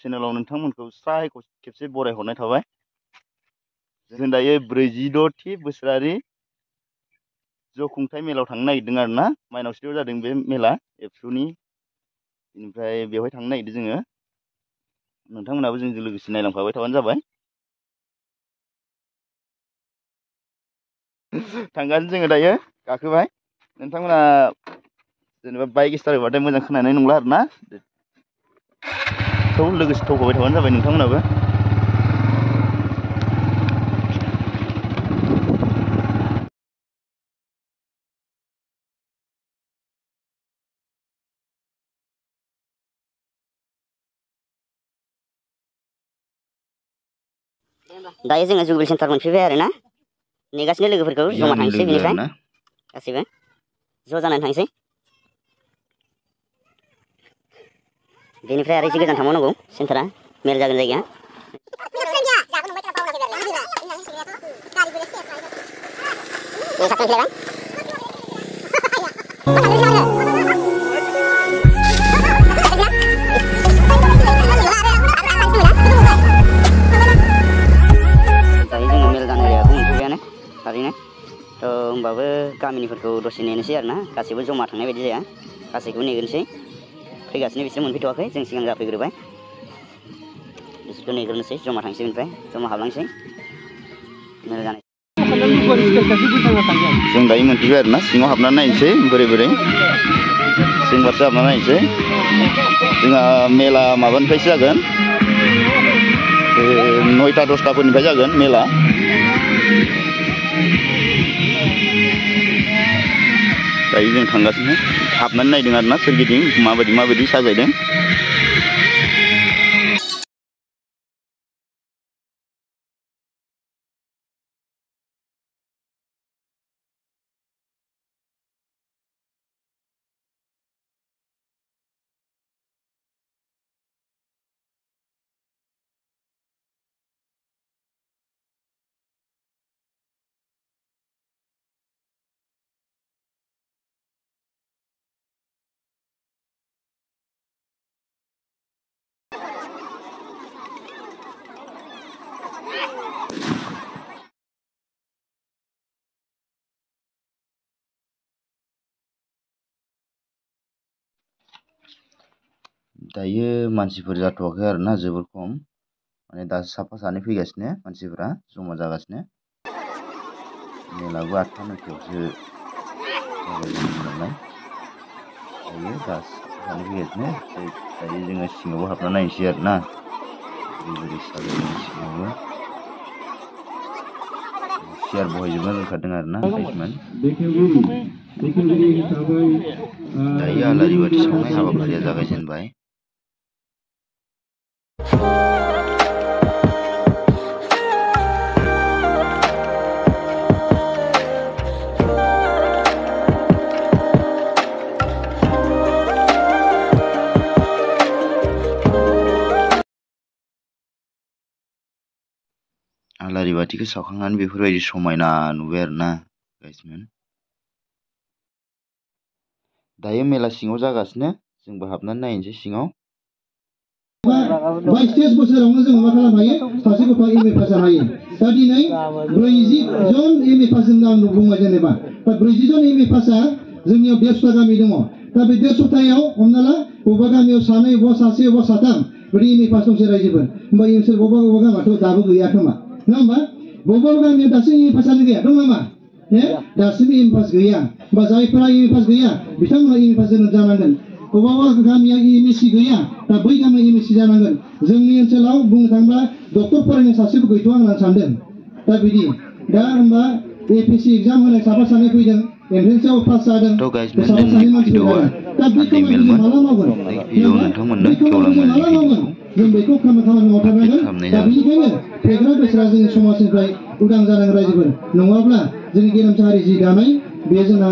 चेनेलाव नोंथांमोनखौ स्राय खेबसे बरायहरनाय थाबाय। जों दायो 46थि बोसोरारि जौखुंथाइ मेलाव थांनो नागिरदों आरोना। माइनावस्रियाव जादों बे मेला एबसुनि। बेनिफ्राय बेवहाय थांनो नागिरदों जोङो। नोंथांमोनाबो जोंजों लोगोसे नायलांफाबाय थाबानो जाबाय। थांगासिनो जोङो दायो गाखोबाय। नोंथांमोना जेनेबा बाइक स्टार्ट होबाथाय मोजां खोनानाय नंला आरोना। लोगोसे थौफाबाय थाबानो जाबाय नोंथांमोनाबो। दायो जोङो जुबिलि सेन्टार मोनफैबाय आरोना। नेगासिनो लोगोफोरखौ जमा थांसै बेनिफ्राय गासैबो ज' जानानै थांसै। बेनिफ्राय आरो एसे गोजान थांबावनांगौ सेन्टारा मेल जागोन जायगाया। होमबाबो गामिनिफोरखौ दसे नेनोसै आरोना। गासैबो जमा थांनाय बायदि जाया। गासैखौबो नेग्रोनोसै। फैगासिनो बिसोर मोनफैथ'वाखै, जों सिगां जाफैग्रोबाय। बिसोरखौ नेग्रोनोसै, जमा थांसै बेनिफ्राय जमा हाबलांसै। जों दायो मोनफैबाय आरोना। सिङाव हाबनानै नायनोसै बोरै बोरै। सिं फारसे हाबनानै नायनोसै। जोंहा मेला माबानिफ्रायसो जागोन, 9टा 10टाफोरनिफ्राय जागोन मेला। दायो जों थांगासिनो हाबनानै नायदों आरोना सोरगिदिं माबायदि साजायदों। दायो मानसिफोर जाथ'वाखै आरोना, जोबोर खम। माने दासो साफा सानै फैगासिनो मानसिफोरा जमा जागासिनो। मेलाबो 8टा 9टायावसो जागायजेनदों नालाय। दायो दासो साफा सानै फैगासिनो। दायो जोङो सिङावबो हाबना नायनोसै आरोना बोरै साजायदों सिङावबो। सियार बहायजोबनो रोंखादों आरोना गाइसमोन। दायो आलारि बाथि सावनाय हाबाफारिया जागायजेनबाय। आलारि बाथिखौ सावखांनानै बेफोरबायदि समायना नुबाय आरोना गाइसमोन। दायो मेला सिङाव जागासिनो, जोंबो हाबनानै नायनोसै सिङाव। 22 बोसोरावनो जों मा खालामनो हायो, सासे गथ'आ MA पास जानो हायो। दा दिनै 40 जन MA पास होनना आं बुंबाय जेनेबा। दा 40 जन MA पासआ जोंनियाव 150टा गामि दङ। दा बे 150टायाव हमना ला बबेबा गामियाव सानै, बबेबा सासे, बबेबा साथाम बिदि MA पास दंसै रायजोफोर। होमबा नोंसोर बबेबा गामियावथ' दाबो गैया खोमा, नङा होमबा? बबेबा गामियाव दासिम MA पासआनो गैया, दं नामा? दासिमबो MA पास गैया। होमबा जायफोरा MA पास गैया बिथांमोना MA पास जानांगोन। बबेबा गामिया MSc गैया, दा बै गामिया MSc जानांगोन। जोंनि ओनसोलाव बुंनो थाङोब्ला डक्टर फरायनाय सासेबो गैथ'आ होननानै सानदों। दा बिदि दा होमबा APSC एग्जाम होनाय साफा सानै फैदों, एन्ट्रेन्सआव पास जादों, साफा सानै मानसिफोर जादों। दा बे खामानिखौ जों माला मावगोन? बे खामानिखौ जों माला मावगोन? जों बेखौ खामानि मावथारनांगोन। दा बेनिखायनो फेग्रा बेसादा जोंनि समाजनिफ्राय उदां जानांगोन रायजोफोर, नङाब्ला जोंनि गेरेमसा हारि जि दानाय बे जोंना